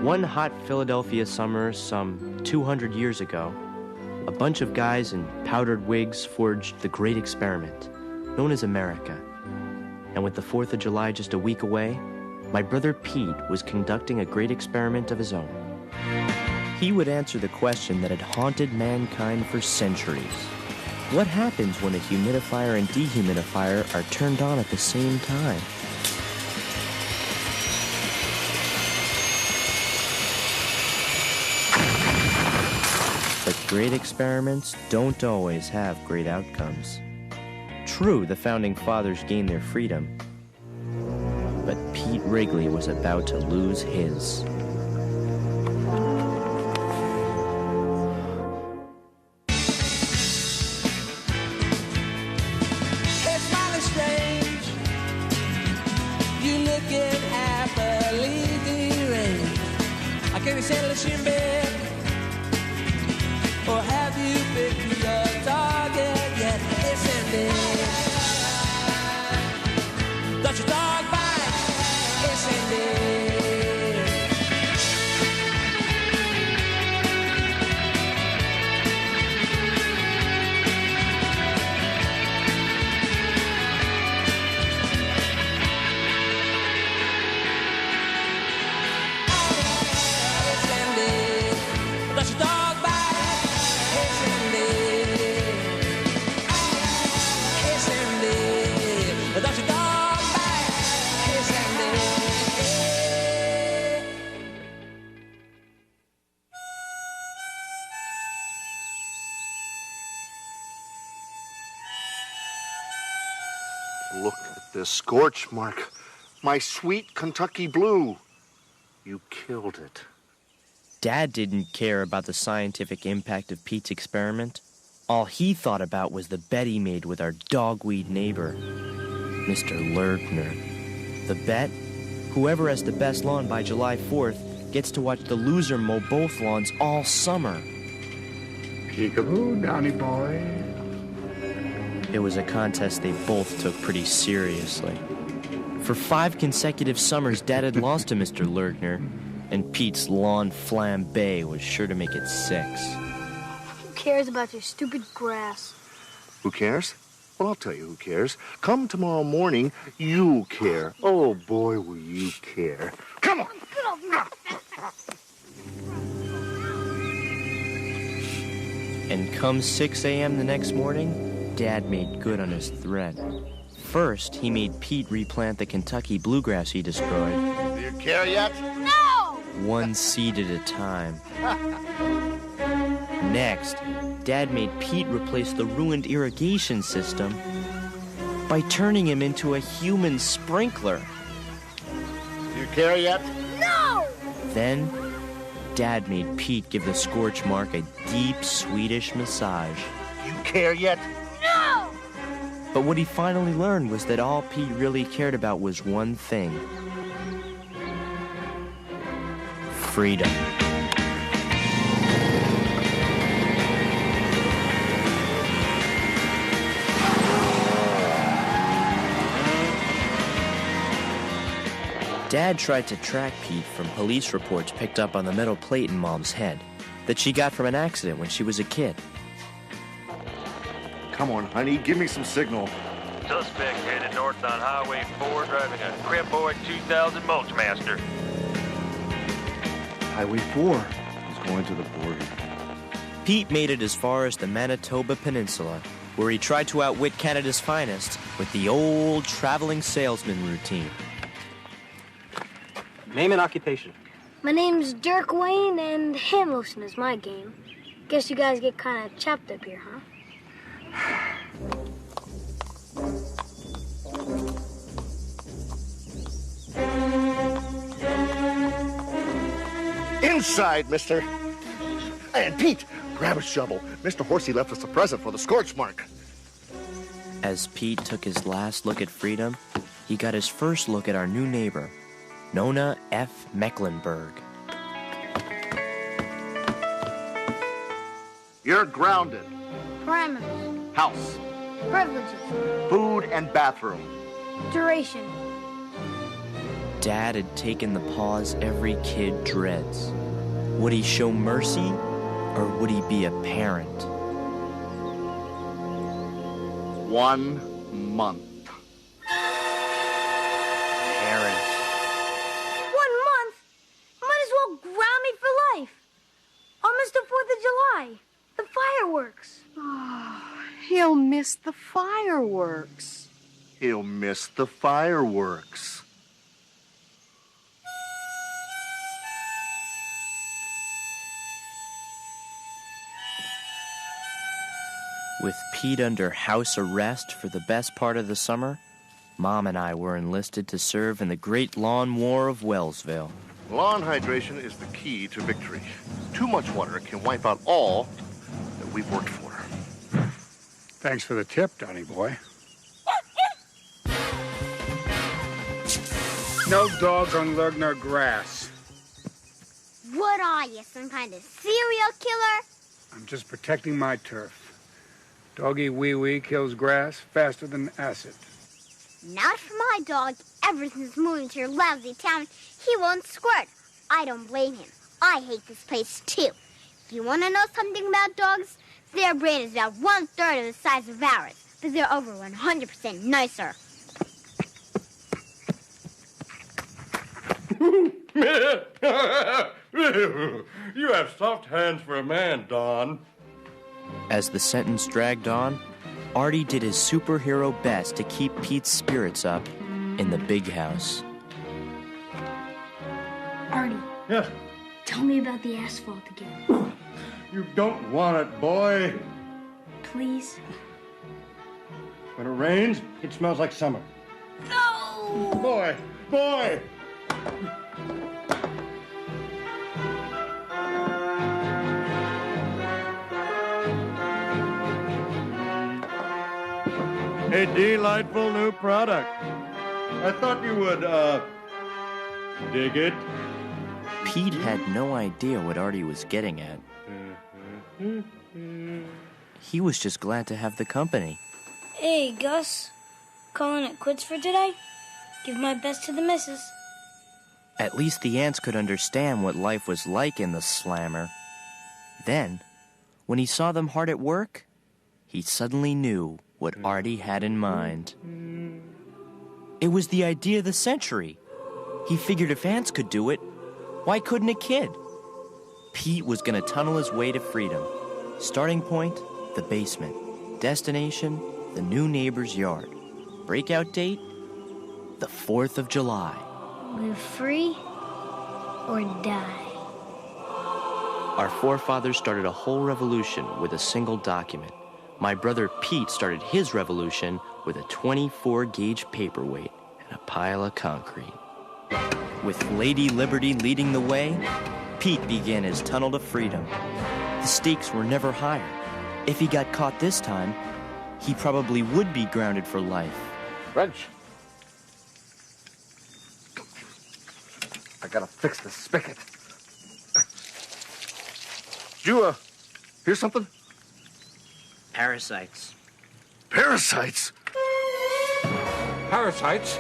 One hot Philadelphia summer some 200 years ago, a bunch of guys in powdered wigs forged the great experiment, known as America. And with the 4th of July just a week away, my brother Pete was conducting a great experiment of his own. He would answer the question that had haunted mankind for centuries. What happens when a humidifier and dehumidifier are turned on at the same time? But great experiments don't always have great outcomes. True, the founding fathers gained their freedom, but Pete Wrigley was about to lose his. Or have you picked your target yet? Isn't it? Does your dog bite? Isn't it? Isn't it? Does your dog Look at this scorch mark. My sweet Kentucky blue. You killed it. Dad didn't care about the scientific impact of Pete's experiment. All he thought about was the bet he made with our dogweed neighbor, Mr. Lertner. The bet? Whoever has the best lawn by July 4th gets to watch the loser mow both lawns all summer. Peekaboo, Downy boy. It was a contest they both took pretty seriously. For 5 consecutive summers, Dad had lost to Mr. Lertner, and Pete's lawn flambe was sure to make it 6. Who cares about your stupid grass? Who cares? Well, I'll tell you who cares. Come tomorrow morning, you care. Oh, boy, will you care. Come on! And come 6 a.m. the next morning, Dad made good on his threat. First, he made Pete replant the Kentucky bluegrass he destroyed. Do you care yet? No! 1 seed at a time. Next, Dad made Pete replace the ruined irrigation system by turning him into a human sprinkler. Do you care yet? No! Then, Dad made Pete give the scorch mark a deep Swedish massage. You care yet? No! But what he finally learned was that all Pete really cared about was one thing. Freedom. Dad tried to track Pete from police reports picked up on the metal plate in Mom's head that she got from an accident when she was a kid. Come on, honey, give me some signal. Suspect headed north on Highway 4 driving a Creboy 2000 Mulchmaster. Highway 4. He's going to the border. Pete made it as far as the Manitoba Peninsula, where he tried to outwit Canada's finest with the old traveling salesman routine. Name and occupation. My name's Dirk Wayne, and hand lotion is my game. Guess you guys get kind of chopped up here, huh? Inside, mister. And Pete, grab a shovel. Mr. Horsey left us a present for the scorch mark. As Pete took his last look at freedom, he got his first look at our new neighbor, Nona F. Mecklenburg. You're grounded. Parameters. House. Privileges. Food and bathroom. Duration. Dad had taken the pause every kid dreads. Would he show mercy, or would he be a parent? 1 month. Parent. 1 month? Might as well ground me for life. Almost the 4th of July. The fireworks. He'll miss the fireworks. He'll miss the fireworks. With Pete under house arrest for the best part of the summer, Mom and I were enlisted to serve in the Great Lawn War of Wellsville. Lawn hydration is the key to victory. Too much water can wipe out all that we've worked for. Thanks for the tip, Donnie boy. No dogs on Lugner grass. What are you, some kind of serial killer? I'm just protecting my turf. Doggy wee-wee kills grass faster than acid. Not for my dog. Ever since moving to your lousy town, he won't squirt. I don't blame him. I hate this place, too. You want to know something about dogs? Their brain is about 1/3 of the size of ours, but they're over 100% nicer. You have soft hands for a man, Don. As the sentence dragged on, Artie did his superhero best to keep Pete's spirits up in the big house. Artie, Yeah, tell me about the asphalt again. you don't want it, boy. Please? When it rains, it smells like summer. No! Boy! A delightful new product. I thought you would, dig it. Pete had no idea what Artie was getting at. He was just glad to have the company. Hey, Gus. Calling it quits for today? Give my best to the missus. At least the ants could understand what life was like in the slammer. Then, when he saw them hard at work, he suddenly knew what Artie had in mind. It was the idea of the century. He figured if ants could do it, why couldn't a kid? Pete was going to tunnel his way to freedom. Starting point, the basement. Destination, the new neighbor's yard. Breakout date, the 4th of July. Live free or die. Our forefathers started a whole revolution with a single document. My brother Pete started his revolution with a 24-gauge paperweight and a pile of concrete. With Lady Liberty leading the way, Pete began his tunnel to freedom. The stakes were never higher. If he got caught this time, he probably would be grounded for life. Reg. I gotta fix this spigot. Did you, hear something? Parasites. Parasites? Parasites?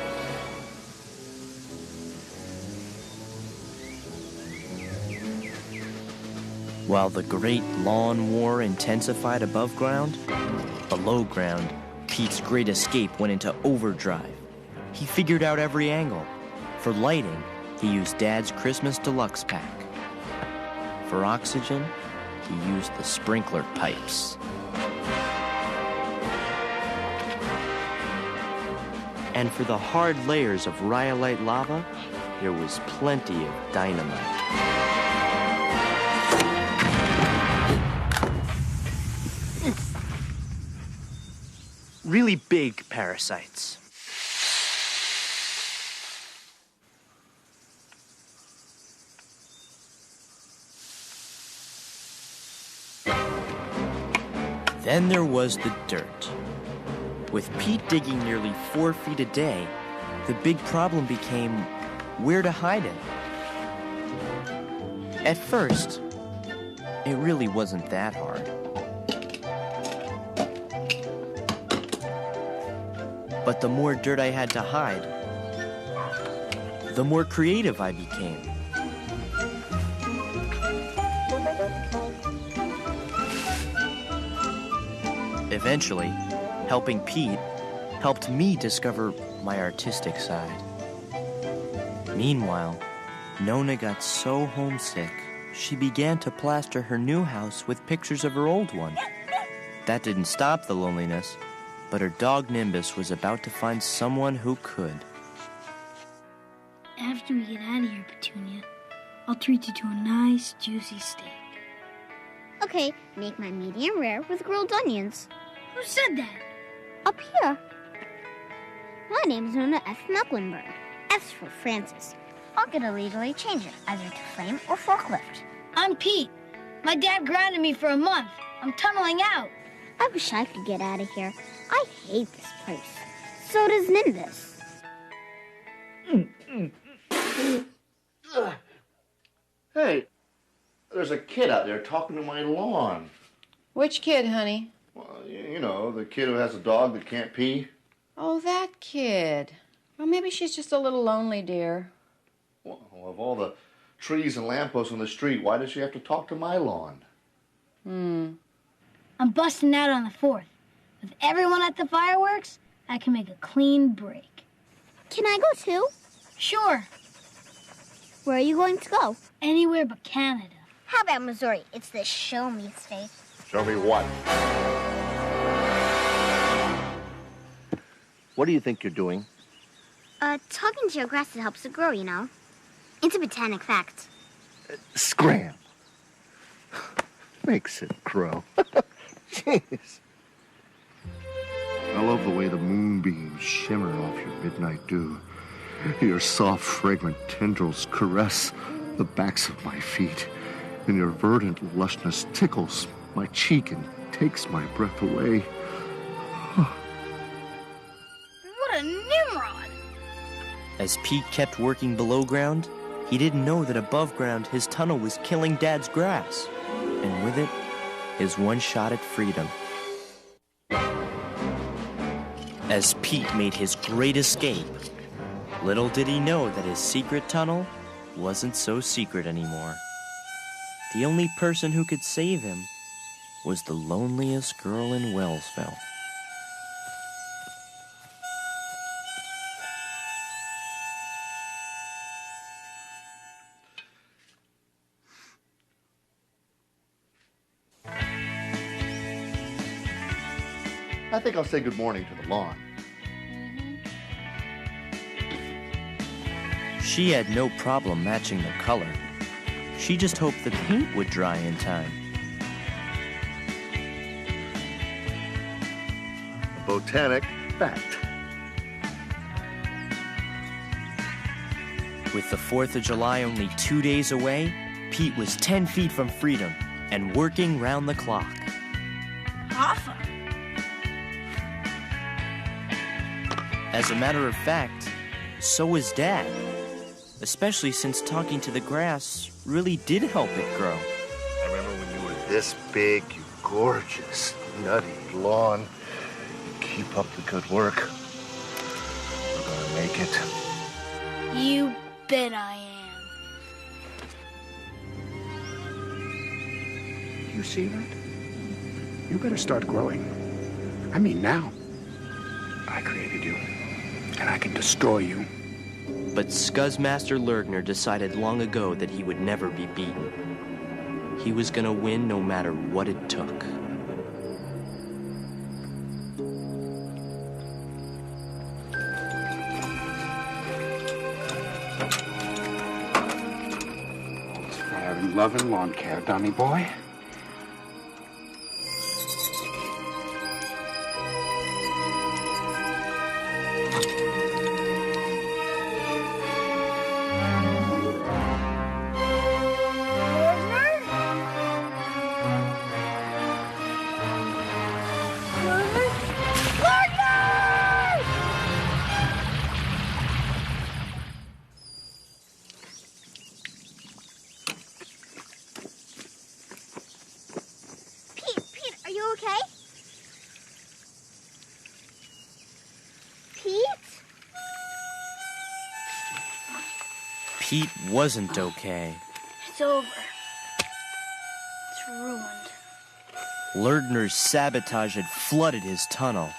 While the Great Lawn War intensified above ground, below ground, Pete's great escape went into overdrive. He figured out every angle. For lighting, he used Dad's Christmas Deluxe pack. For oxygen, he used the sprinkler pipes. And for the hard layers of rhyolite lava, there was plenty of dynamite. Really big parasites. Then there was the dirt. With Pete digging nearly 4 feet a day, the big problem became where to hide it. At first, it really wasn't that hard. But the more dirt I had to hide, the more creative I became. Eventually, helping Pete helped me discover my artistic side. Meanwhile, Nona got so homesick, she began to plaster her new house with pictures of her old one. That didn't stop the loneliness, but her dog Nimbus was about to find someone who could. After we get out of here, Petunia, I'll treat you to a nice, juicy steak. Okay, make my medium rare with grilled onions. Who said that? Up here. My name's Nona F. Mecklenburg. F's for Francis. I'll get to legally change it, either to flame or forklift. I'm Pete. My dad grounded me for a month. I'm tunneling out. I wish I could get out of here. I hate this place. So does Nimbus. Hey, there's a kid out there talking to my lawn. Which kid, honey? Well, you know, the kid who has a dog that can't pee. Oh, that kid. Well, maybe she's just a little lonely, dear. Well, of all the trees and lampposts on the street, why does she have to talk to my lawn? I'm busting out on the 4th. With everyone at the fireworks, I can make a clean break. Can I go too? Sure. Where are you going to go? Anywhere but Canada. How about Missouri? It's the show-me state. Show me what? What do you think you're doing? Talking to your grass that helps it grow, you know. It's a botanic fact. Scram. Makes it grow. Jeez. I love the way the moonbeams shimmer off your midnight dew. Your soft, fragrant tendrils caress the backs of my feet, and your verdant lushness tickles my cheek and takes my breath away. What a Nimrod! As Pete kept working below ground, he didn't know that above ground his tunnel was killing Dad's grass, and with it, his one shot at freedom. As Pete made his great escape, little did he know that his secret tunnel wasn't so secret anymore. The only person who could save him was the loneliest girl in Wellsville. I think I'll say good morning to the lawn. She had no problem matching the color. She just hoped the paint would dry in time. A botanic fact. With the 4th of July only 2 days away, Pete was 10 feet from freedom and working round the clock. Awesome. As a matter of fact, so was Dad. Especially since talking to the grass really did help it grow. I remember when you were this big, you gorgeous, nutty lawn. You keep up the good work. We're gonna make it. You bet I am. You see that? You better start growing. I mean now. I created you, and I can destroy you. But Scuzzmaster Lergner decided long ago that he would never be beaten. He was gonna win no matter what it took. It's fire and love and lawn care, Donny boy. Pete wasn't okay. It's over. It's ruined. Lertner's sabotage had flooded his tunnel.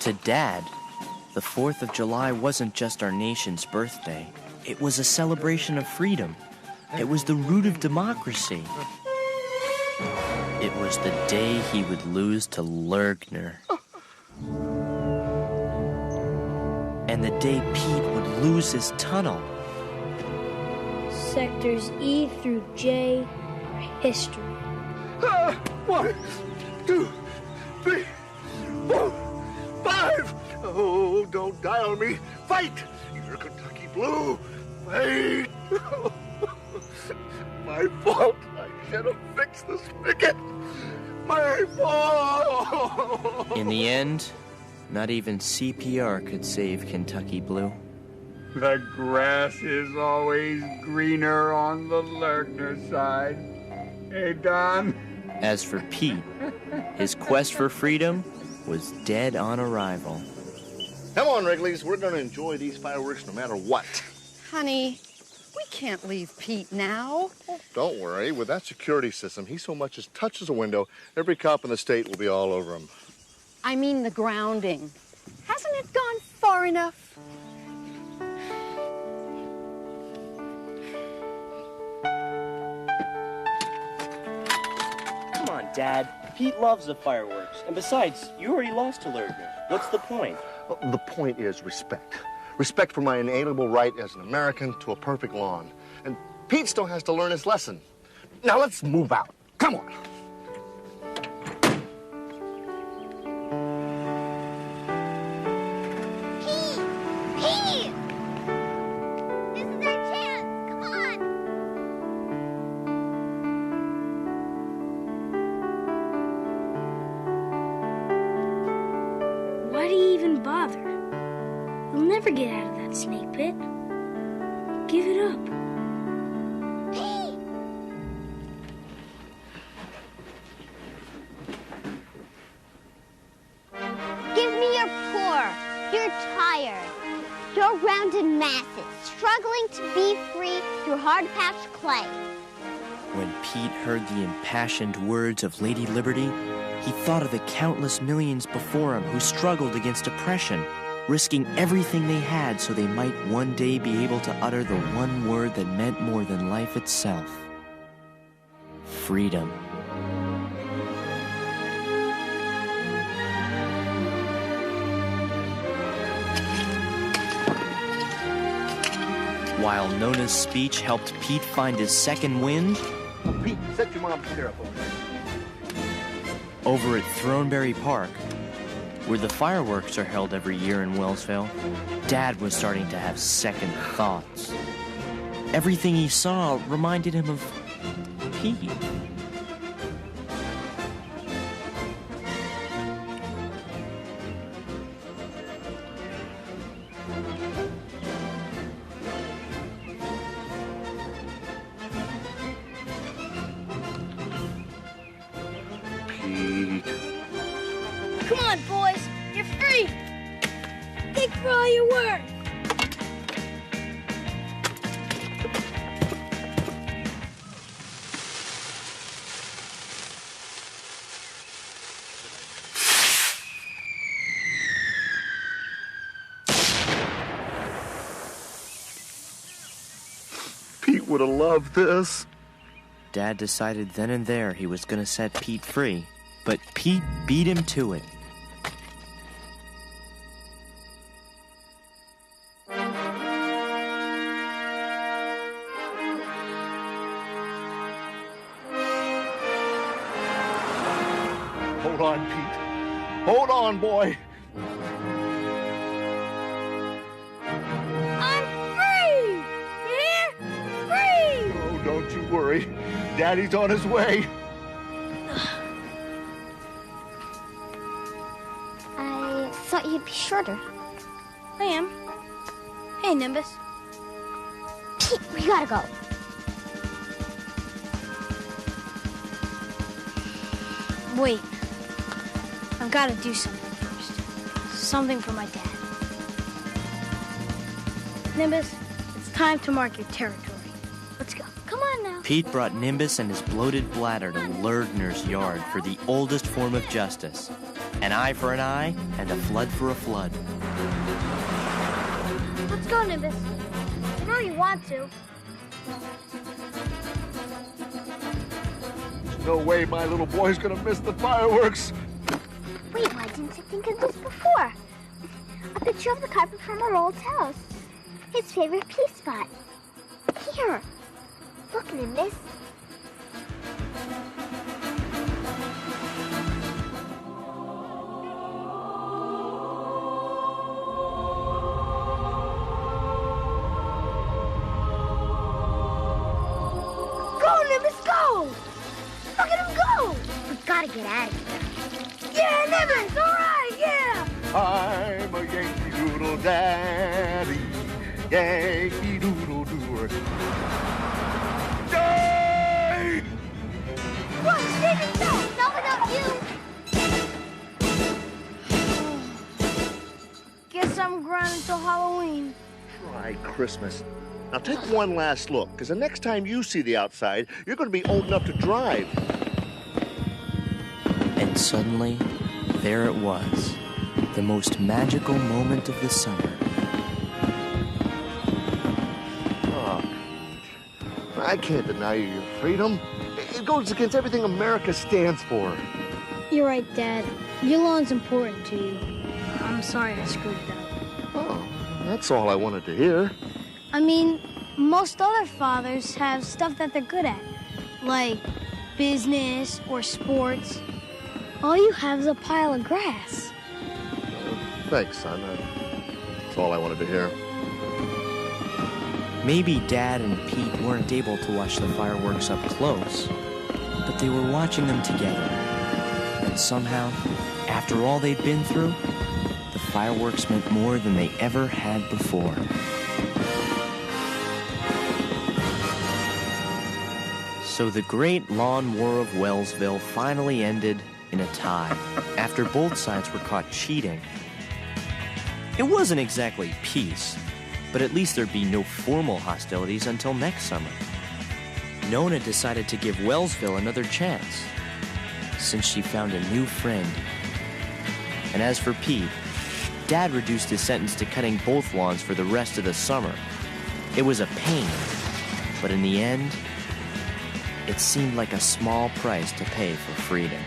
To Dad, the 4th of July wasn't just our nation's birthday. It was a celebration of freedom. It was the root of democracy. It was the day he would lose to Lertner. And the day Pete would lose his tunnel. Sectors E through J are history. 1, 2, 3, 4, 5. Oh, don't die on me. Fight! You're Kentucky Blue. Fight! My fault. I should have fixed the spigot. My fault. In the end, not even CPR could save Kentucky Blue. The grass is always greener on the Lertner side. Hey, Don? As for Pete, his quest for freedom was dead on arrival. Come on, Wrigley's. We're going to enjoy these fireworks no matter what. Honey, we can't leave Pete now. Don't worry. With that security system, he so much as touches a window, every cop in the state will be all over him. I mean the grounding. Hasn't it gone far enough? Come on, Dad. Pete loves the fireworks. And besides, you already lost to Lertner. What's the point? Well, the point is respect. Respect for my inalienable right as an American to a perfect lawn. And Pete still has to learn his lesson. Now let's move out. Come on. Pete! This is our chance. Come on. Why do you even bother? You'll never get out of that snake pit. Give it up. Pete! Give me your pour. You're tired. You're rounded masses, struggling to be free through hard-patched clay. When Pete heard the impassioned words of Lady Liberty, he thought of the countless millions before him who struggled against oppression, risking everything they had so they might one day be able to utter the one word that meant more than life itself. Freedom. While Nona's speech helped Pete find his second wind, Pete, set your mom's chair up over there. over at Throneberry Park, where the fireworks are held every year in Wellsville, Dad was starting to have second thoughts. Everything he saw reminded him of Pete. Pete. Come on, boys. You're free. Think for all you're worth. Pete would have loved this. Dad decided then and there he was going to set Pete free, but Pete beat him to it. Hold on, Pete. Hold on, boy. I'm free. You hear? Free. Oh, don't you worry. Daddy's on his way. I thought you'd be shorter. I am. Hey, Nimbus. Pete, we gotta go. Wait. I've got to do something first. Something for my dad. Nimbus, it's time to mark your territory. Let's go. Come on now. Pete brought Nimbus and his bloated bladder to Lardner's yard for the oldest form of justice. An eye for an eye and a flood for a flood. Let's go, Nimbus. I know you want to. No way my little boy's gonna miss the fireworks. Wait, why didn't you think of this before? A picture of the carpet from our old house. His favorite pea spot. Here. Look, Nimbus. Go, Nimbus, go! Look at him go! We gotta get out of here. Yeah, Nimbus, all right, yeah! I'm a Yankee Doodle Daddy, Yankee Doodle Doer. Yay! Look, save yourself! No, without you. Guess I'm grounded until Halloween. Try Christmas. Now take one last look, because the next time you see the outside, you're going to be old enough to drive. And suddenly, there it was. The most magical moment of the summer. Oh, I can't deny you your freedom. It goes against everything America stands for. You're right, Dad. Your lawn's important to you. I'm sorry I screwed it up. Oh, that's all I wanted to hear. I mean, most other fathers have stuff that they're good at, like business or sports. All you have is a pile of grass. Thanks, son. That's all I wanted to hear. Maybe Dad and Pete weren't able to watch the fireworks up close, but they were watching them together. And somehow, after all they'd been through, the fireworks meant more than they ever had before. So the great lawn war of Wellsville finally ended in a tie, after both sides were caught cheating. It wasn't exactly peace, but at least there'd be no formal hostilities until next summer. Nona decided to give Wellsville another chance, since she found a new friend. And as for Pete, Dad reduced his sentence to cutting both lawns for the rest of the summer. It was a pain, but in the end, it seemed like a small price to pay for freedom.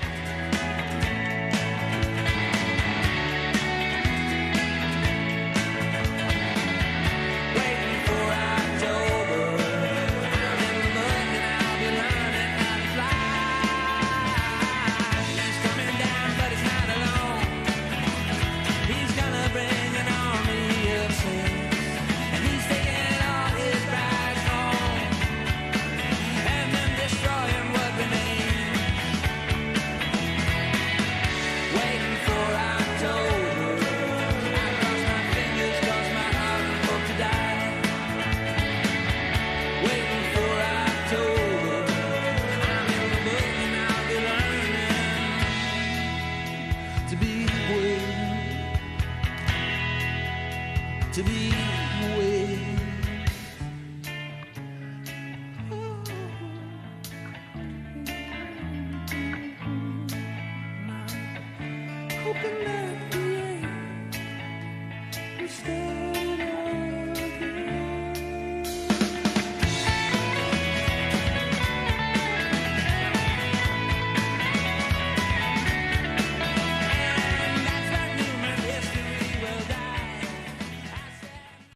To be with. Hoping that